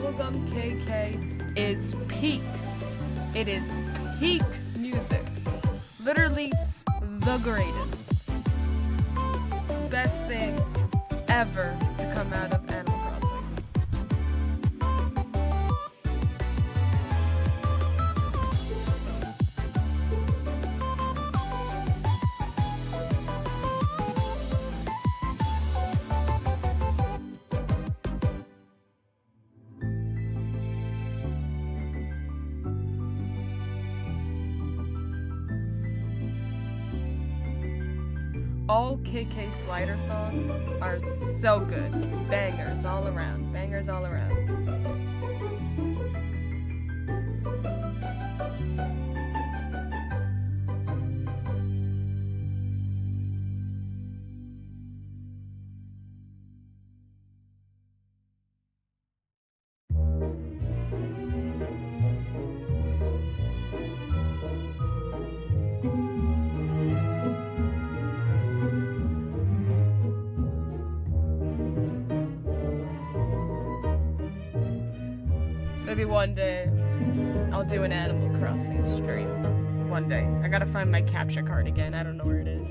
Bubblegum KK is peak. It is peak music. Literally the greatest. Best thing ever to come out of Animal Crossing. All KK Slider songs are so good. Bangers all around. Bangers all around. Maybe one day I'll do an Animal Crossing stream. One day. I gotta find my capture card again. I don't know where it is.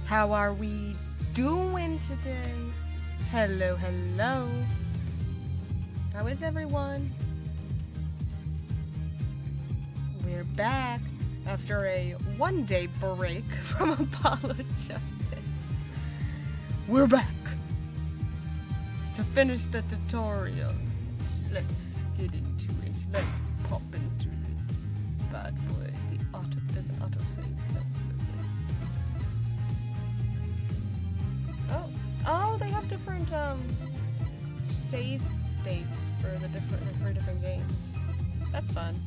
How are we doing today? Hello, hello. How is everyone? We're back after a one-day break from Apollo Justice. We're back to finish the tutorial. Let's get into it. Let's pop into this bad boy. There's an autosave. Oh, they have different save states for different games. That's fun.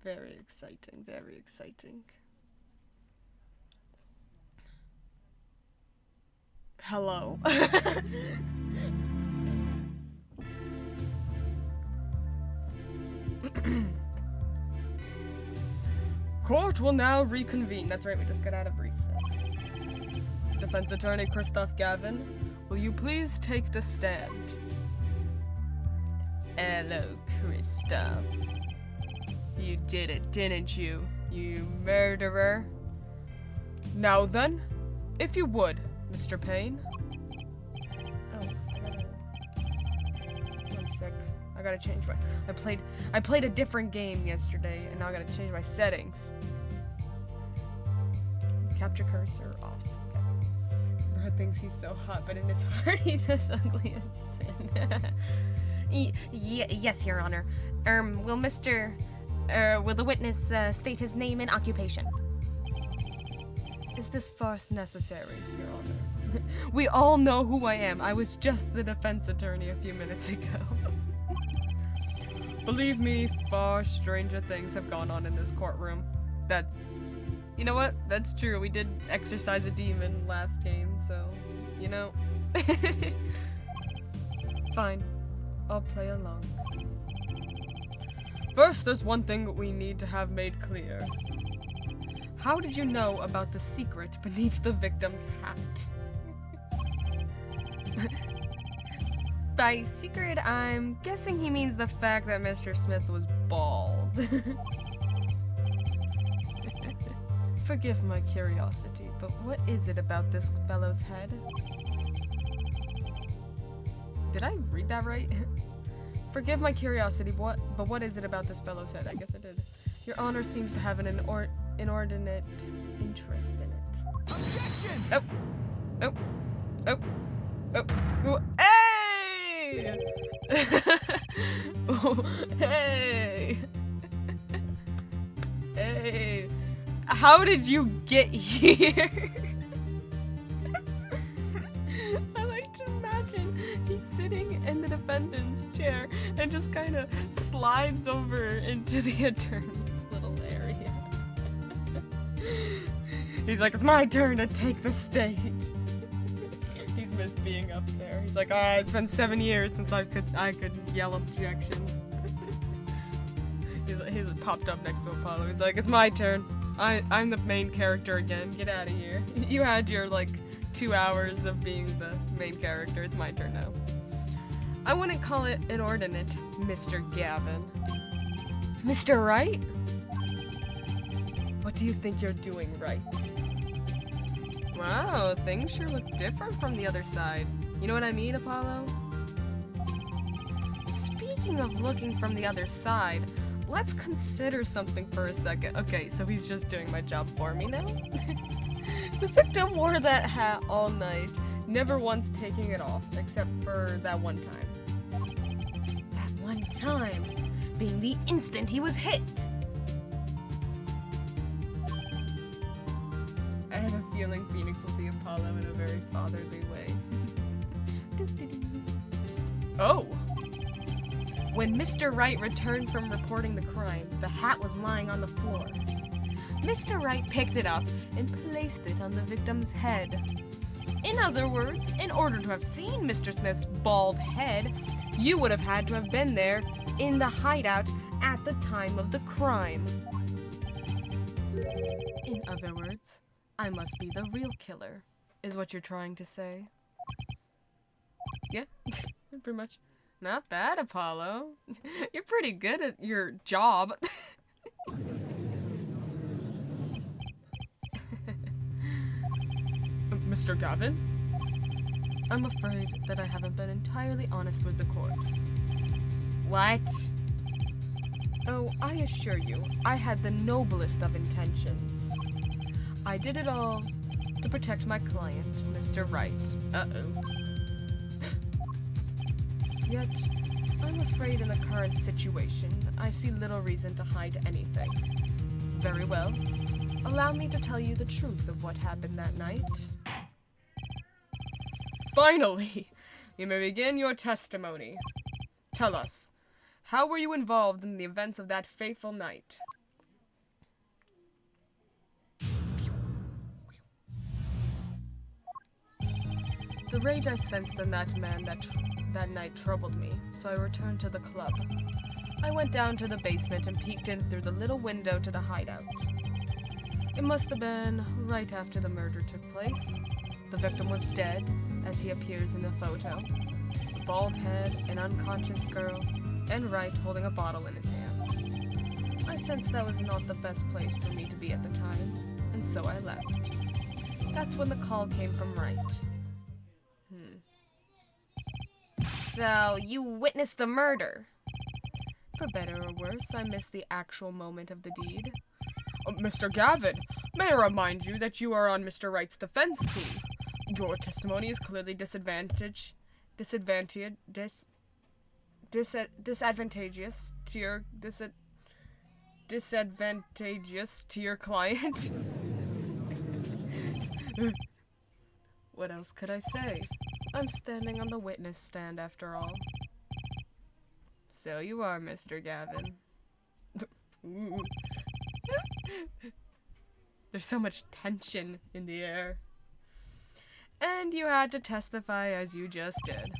Very exciting, very exciting. Hello. Court will now reconvene. That's right, we just got out of recess. Defense Attorney Christoph Gavin, will you please take the stand? Hello, Christoph. You did it, didn't you? You murderer. Now then, if you would, Mr. Payne. Oh, one sec. I gotta change my... I played a different game yesterday, and now I gotta change my settings. Capture cursor off. Okay. Bro thinks he's so hot, but in his heart he's as ugly as sin. Yes, Your Honor. Will the witness state his name and occupation? Is this farce necessary, Your Honor? We all know who I am. I was just the defense attorney a few minutes ago. Believe me, far stranger things have gone on in this courtroom. You know what? That's true. We did exorcise a demon last game, so, you know. Fine. I'll play along. First, there's one thing we need to have made clear. How did you know about the secret beneath the victim's hat? By secret, I'm guessing he means the fact that Mr. Smith was bald. Forgive my curiosity, but what is it about this fellow's head? Did I read that right? Forgive my curiosity, but what is it about this fellow's head? I guess I did. Your Honor seems to have an inordinate interest in it. Objection! Oh! Oh! Oh! Oh! Oh! Hey! Oh, hey! Hey! How did you get here? I like to imagine he's sitting in the defendant's chair and just kind of slides over into the attorney's little area. He's like, it's my turn to take the stage. He's missed being up there. He's like, it's been 7 years since I could yell objection. He's popped up next to Apollo. He's like, it's my turn. I'm the main character again. Get out of here. You had your, 2 hours of being the main character. It's my turn now. I wouldn't call it inordinate, Mr. Gavin. Mr. Wright? What do you think you're doing, Wright? Wow, things sure look different from the other side. You know what I mean, Apollo? Speaking of looking from the other side, let's consider something for a second. Okay, so he's just doing my job for me now? The victim wore that hat all night, never once taking it off, except for that one time. That one time being the instant he was hit. I have a feeling Phoenix will see Apollo in a very fatherly way. Oh! When Mr. Wright returned from reporting the crime, the hat was lying on the floor. Mr. Wright picked it up and placed it on the victim's head. In other words, in order to have seen Mr. Smith's bald head, you would have had to have been there in the hideout at the time of the crime. In other words, I must be the real killer, is what you're trying to say. Yeah, pretty much. Not bad, Apollo. You're pretty good at your job. Mr. Gavin? I'm afraid that I haven't been entirely honest with the court. What? Oh, I assure you, I had the noblest of intentions. I did it all to protect my client, Mr. Wright. Uh-oh. Yet, I'm afraid in the current situation, I see little reason to hide anything. Very well. Allow me to tell you the truth of what happened that night. Finally! You may begin your testimony. Tell us, how were you involved in the events of that fateful night? The rage I sensed in that man that night troubled me, so I returned to the club. I went down to the basement and peeked in through the little window to the hideout. It must have been right after the murder took place. The victim was dead, as he appears in the photo. A bald head, an unconscious girl, and Wright holding a bottle in his hand. I sensed that was not the best place for me to be at the time, and so I left. That's when the call came from Wright. So, you witnessed the murder? For better or worse, I missed the actual moment of the deed. Mr. Gavin, may I remind you that you are on Mr. Wright's defense team. Your testimony is clearly disadvantageous to your client. What else could I say? I'm standing on the witness stand after all. So you are, Mr. Gavin. Ooh. There's so much tension in the air. And you had to testify as you just did.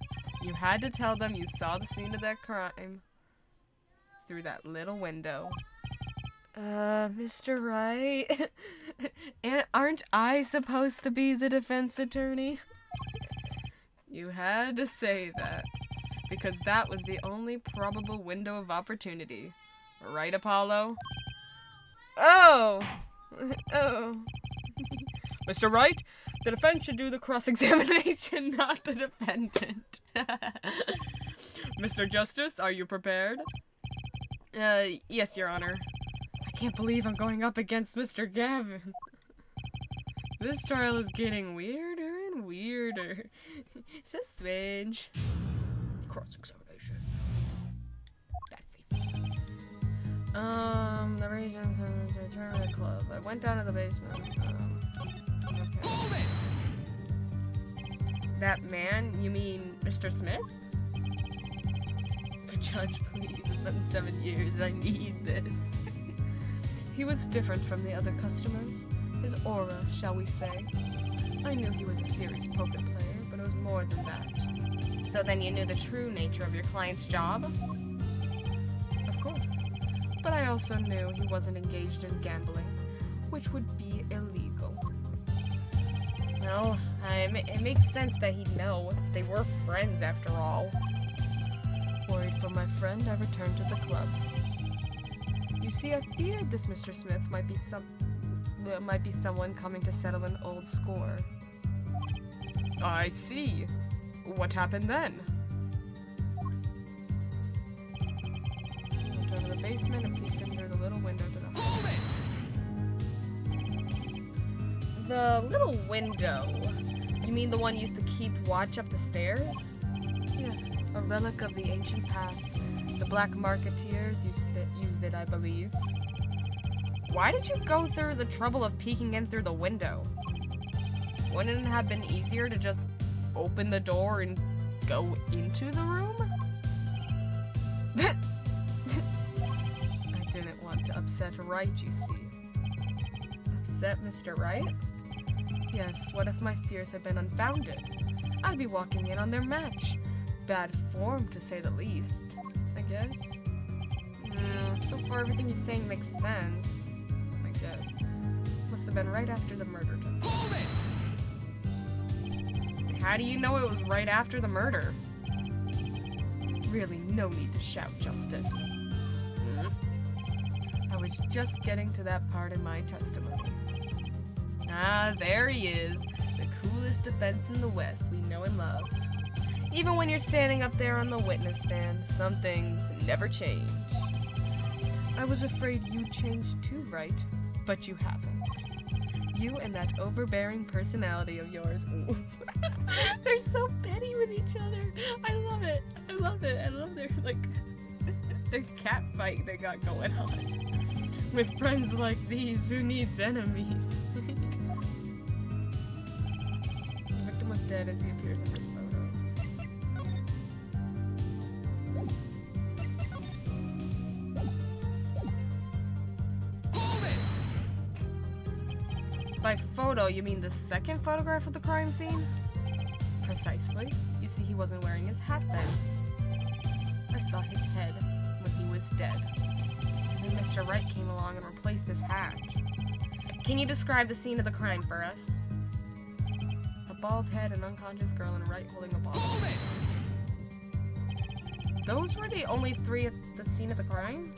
You had to tell them you saw the scene of that crime through that little window. Mr. Wright? Aren't I supposed to be the defense attorney? You had to say that, because that was the only probable window of opportunity. Right, Apollo? Oh! Oh. Mr. Wright, the defense should do the cross-examination, not the defendant. Mr. Justice, are you prepared? Yes, Your Honor. I can't believe I'm going up against Mr. Gavin. This trial is getting weirder and weirder. So strange. Cross-examination. The region to the club. I went down to the basement. Okay. That man? You mean Mr. Smith? The judge, please. It's been 7 years. I need this. He was different from the other customers. His aura, shall we say. I knew he was a serious poker player, but it was more than that. So then you knew the true nature of your client's job? Of course. But I also knew he wasn't engaged in gambling, which would be illegal. Well, it makes sense that he'd know. They were friends after all. Worried for my friend, I returned to the club. You see, I feared this Mr. Smith might be someone coming to settle an old score. I see. What happened then? I went down to the basement and peeked in through the little window to the hallway. The little window? You mean the one used to keep watch up the stairs? Yes, a relic of the ancient past. The black marketeers used it, I believe. Why did you go through the trouble of peeking in through the window? Wouldn't it have been easier to just open the door and go into the room? I didn't want to upset Wright, you see. Upset Mr. Wright? Yes, what if my fears had been unfounded? I'd be walking in on their match. Bad form, to say the least, I guess. So far everything he's saying makes sense, I guess. Must have been right after the murder took place. How do you know it was right after the murder? Really, no need to shout, Justice. I was just getting to that part in my testimony. Ah, there he is. The oldest defense in the West we know and love. Even when you're standing up there on the witness stand, some things never change. I was afraid you'd change too, Wright, but you haven't. You and that overbearing personality of yours. Ooh. They're so petty with each other. I love it. I love it. I love their cat fight they got going on. With friends like these, who needs enemies? The victim was dead as he appears in this photo. By photo, you mean the second photograph of the crime scene? Precisely. You see, he wasn't wearing his hat then. I saw his head when he was dead. And then Mr. Wright came along and replaced his hat. Can you describe the scene of the crime for us? A bald head, an unconscious girl, and Wright holding a bottle. Those were the only three at the scene of the crime?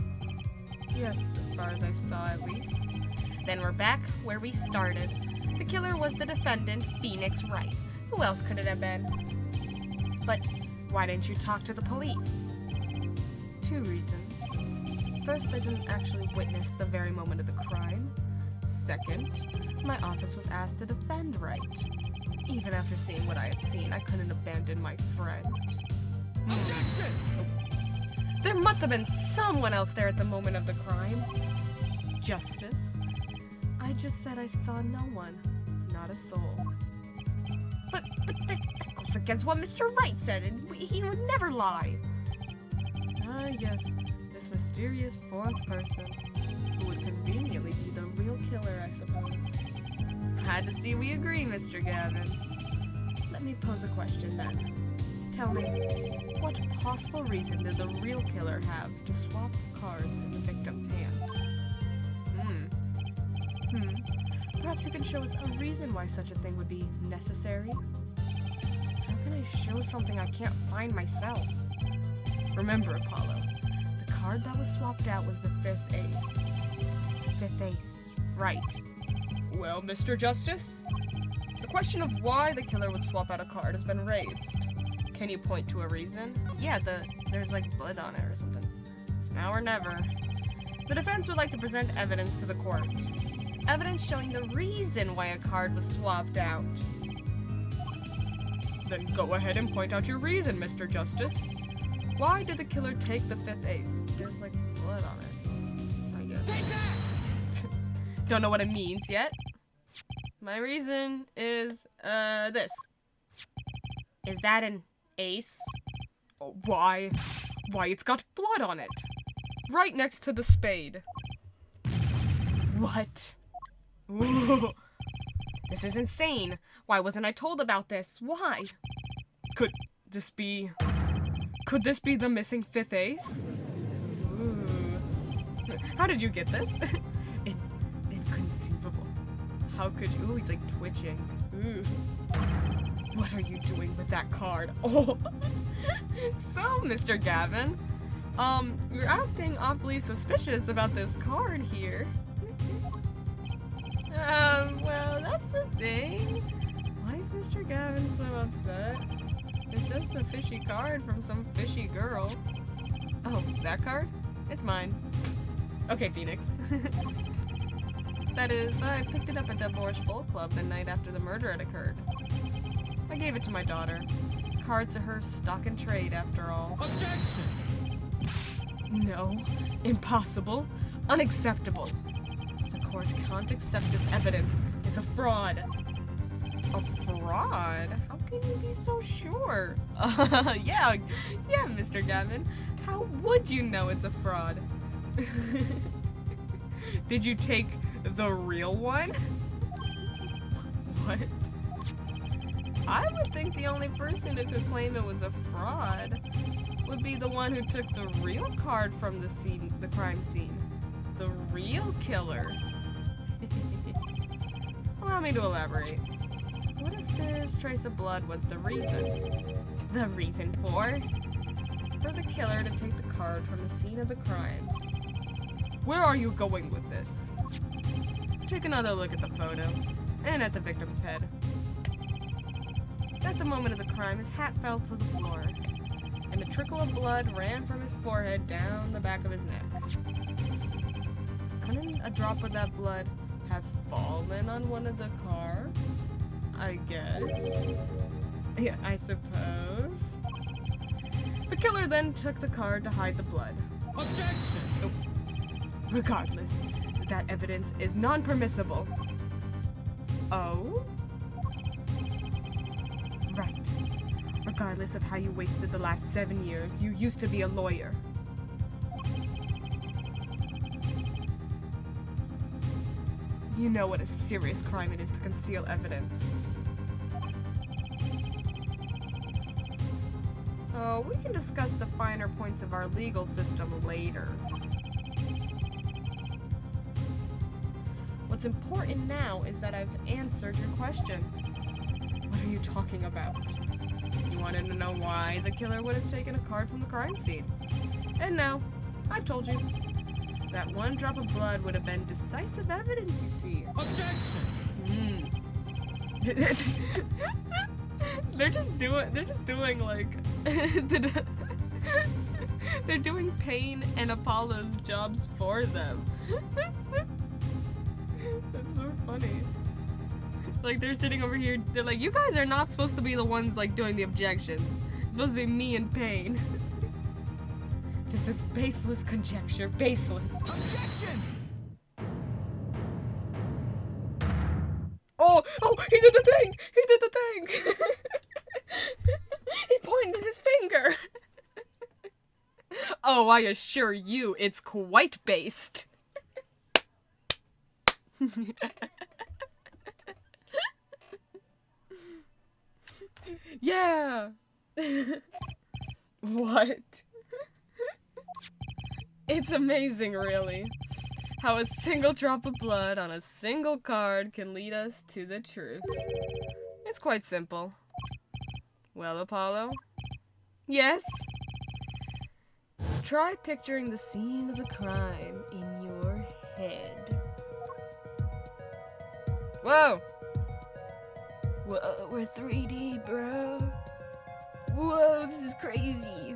Yes, as far as I saw at least. Then we're back where we started. The killer was the defendant, Phoenix Wright. Who else could it have been? But why didn't you talk to the police? 2 reasons. First, I didn't actually witness the very moment of the crime. Second, my office was asked to defend Wright. Even after seeing what I had seen, I couldn't abandon my friend. Objection! There must have been someone else there at the moment of the crime. Justice? I just said I saw no one, not a soul. But that goes against what Mr. Wright said, and he would never lie. Ah, yes, this mysterious fourth person, who would conveniently be the real killer, I suppose. Glad to see we agree, Mr. Gavin. Let me pose a question then. Tell me, what possible reason did the real killer have to swap cards in the victim's hand? Perhaps you can show us a reason why such a thing would be necessary? How can I show something I can't find myself? Remember, Apollo, the card that was swapped out was the 5th ace. 5th ace, right. Well, Mr. Justice, the question of why the killer would swap out a card has been raised. Can you point to a reason? Yeah, there's like blood on it or something. It's now or never. The defense would like to present evidence to the court. Evidence showing the reason why a card was swapped out. Then go ahead and point out your reason, Mr. Justice. Why did the killer take the 5th ace? There's like blood on it, I guess. Take that! Don't know what it means yet. My reason is, this. Is that an ace? Oh, why? Why, it's got blood on it. Right next to the spade. What? Ooh. This is insane. Why wasn't I told about this? Why? Could this be the missing 5th ace? Ooh. How did you get this? Inconceivable. How could you? Ooh, he's like twitching. Ooh. What are you doing with that card? Oh. So, Mr. Gavin, you're acting awfully suspicious about this card here. Well, that's the thing. Why is Mr. Gavin so upset? It's just a fishy card from some fishy girl. Oh, that card? It's mine. Okay, Phoenix. That is, I picked it up at the Borscht Bowl Club the night after the murder had occurred. I gave it to my daughter. Cards are her stock and trade, after all. Objection! No. Impossible. Unacceptable. The court can't accept this evidence. It's a fraud. A fraud? How can you be so sure? Yeah, Mr. Gavin. How would you know it's a fraud? Did you take the real one? What? I would think the only person who could claim it was a fraud would be the one who took the real card from the crime scene. The real killer. Allow me to elaborate. What if this trace of blood was the reason? The reason for the killer to take the card from the scene of the crime. Where are you going with this? Take another look at the photo, and at the victim's head. At the moment of the crime, his hat fell to the floor, and a trickle of blood ran from his forehead down the back of his neck. Couldn't a drop of that blood have fallen on one of the cards? I guess. Yeah, I suppose. The killer then took the card to hide the blood. Objection! Oh. Regardless, that evidence is non-permissible. Oh? Right. Regardless of how you wasted the last 7 years, you used to be a lawyer. You know what a serious crime it is to conceal evidence. Oh, we can discuss the finer points of our legal system later. What's important now is that I've answered your question. What are you talking about? You wanted to know why the killer would have taken a card from the crime scene. And now, I've told you. That one drop of blood would have been decisive evidence, you see. Objection! They're just doing like they're doing Payne and Apollo's jobs for them. That's so funny. Like, they're sitting over here, they're like, you guys are not supposed to be the ones like doing the objections. It's supposed to be me and Payne. This is baseless conjecture, baseless. Objection! Oh, he did the thing! He did the thing! He pointed his finger! Oh, I assure you, it's quite based. Yeah! What? It's amazing, really, how a single drop of blood on a single card can lead us to the truth. It's quite simple. Well, Apollo? Yes? Try picturing the scene of the crime in your head. Whoa! Whoa, we're 3D, bro. Whoa, this is crazy.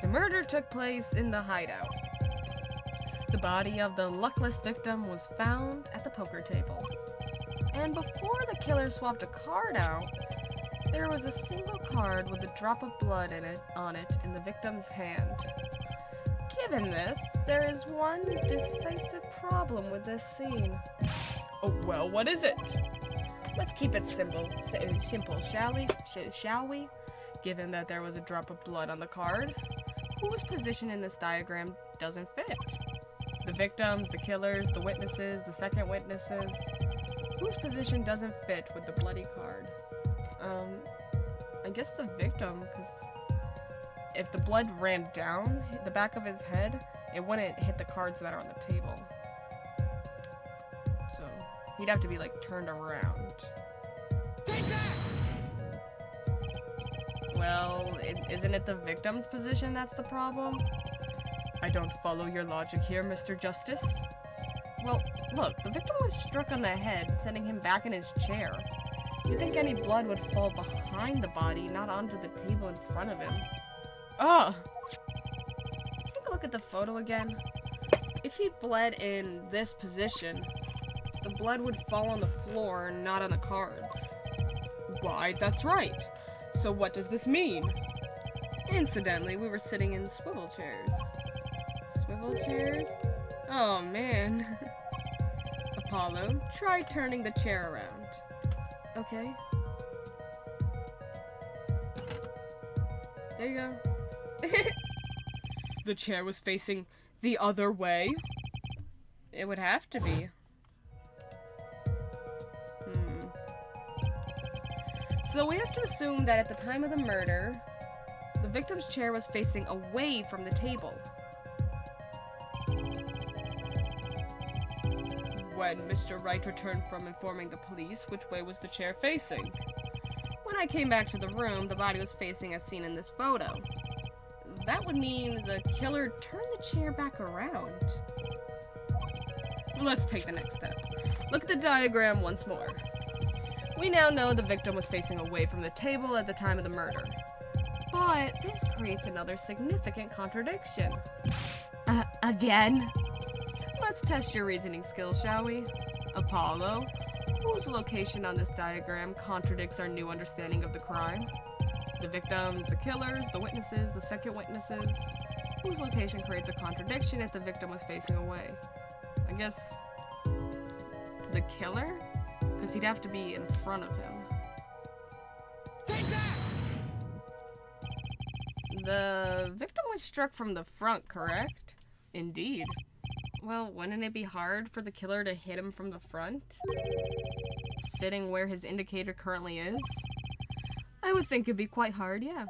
The murder took place in the hideout. The body of the luckless victim was found at the poker table. And before the killer swapped a card out, there was a single card with a drop of blood on it in the victim's hand. Given this, there is one decisive problem with this scene. Oh, well, what is it? Let's keep it simple, shall we? Given that there was a drop of blood on the card, whose position in this diagram doesn't fit? The victims, the killers, the witnesses, the second witnesses. Whose position doesn't fit with the bloody card? I guess the victim, because if the blood ran down the back of his head, it wouldn't hit the cards that are on the table. So, he'd have to be, like, turned around. Take that! Well, isn't it the victim's position that's the problem? I don't follow your logic here, Mr. Justice. Well, look, the victim was struck on the head, sending him back in his chair. You'd think any blood would fall behind the body, not onto the table in front of him. Ugh! Take a look at the photo again. If he bled in this position, the blood would fall on the floor, not on the cards. Why, that's right. So what does this mean? Incidentally, we were sitting in swivel chairs. Swivel chairs? Oh, man. Apollo, try turning the chair around. Okay. There you go. The chair was facing the other way? It would have to be. So we have to assume that at the time of the murder, the victim's chair was facing away from the table. When Mr. Wright returned from informing the police, which way was the chair facing? When I came back to the room, the body was facing as seen in this photo. That would mean the killer turned the chair back around. Let's take the next step. Look at the diagram once more. We now know the victim was facing away from the table at the time of the murder. But this creates another significant contradiction. Again? Let's test your reasoning skills, shall we? Apollo, whose location on this diagram contradicts our new understanding of the crime? The victims, the killers, the witnesses, the second witnesses, whose location creates a contradiction if the victim was facing away? I guess the killer? Because he'd have to be in front of him. Take that! The victim was struck from the front, correct? Indeed. Well, wouldn't it be hard for the killer to hit him from the front? Sitting where his indicator currently is? I would think it'd be quite hard, yeah.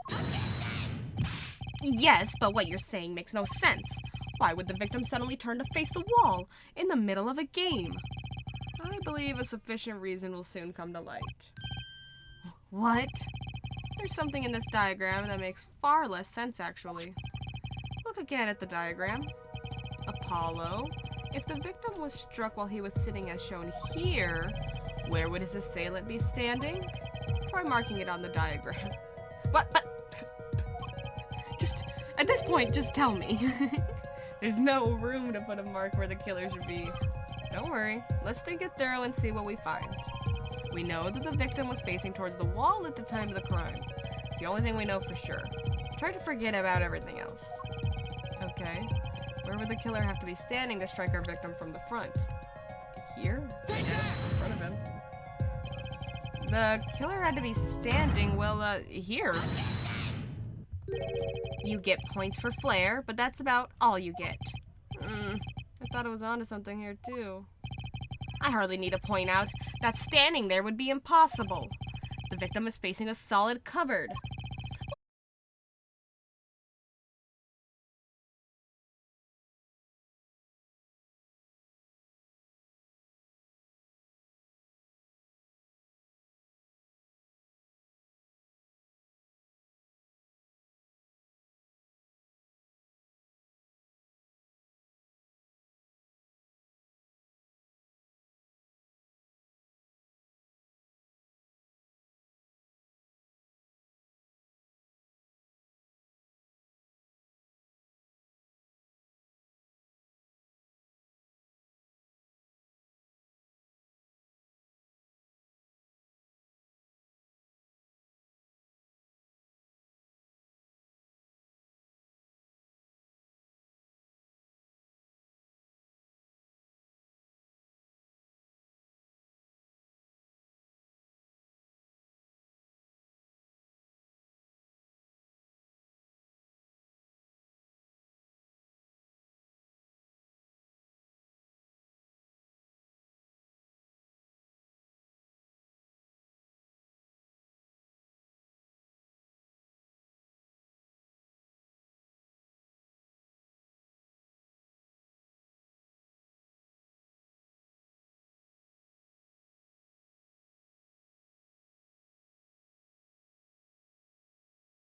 Yes, but what you're saying makes no sense. Why would the victim suddenly turn to face the wall in the middle of a game? I believe a sufficient reason will soon come to light. What? There's something in this diagram that makes far less sense, actually. Look again at the diagram. Apollo, if the victim was struck while he was sitting as shown here, where would his assailant be standing? Try marking it on the diagram. What? But... At this point, just tell me. There's no room to put a mark where the killer should be. Don't worry, let's think it thorough and see what we find. We know that the victim was facing towards the wall at the time of the crime. It's the only thing we know for sure. Try to forget about everything else. Okay, where would the killer have to be standing to strike our victim from the front? Here? Yes, in front of him. The killer had to be standing, well, here. You get points for flair, but that's about all you get. I thought it was onto something here, too. I hardly need to point out that standing there would be impossible. The victim is facing a solid cupboard.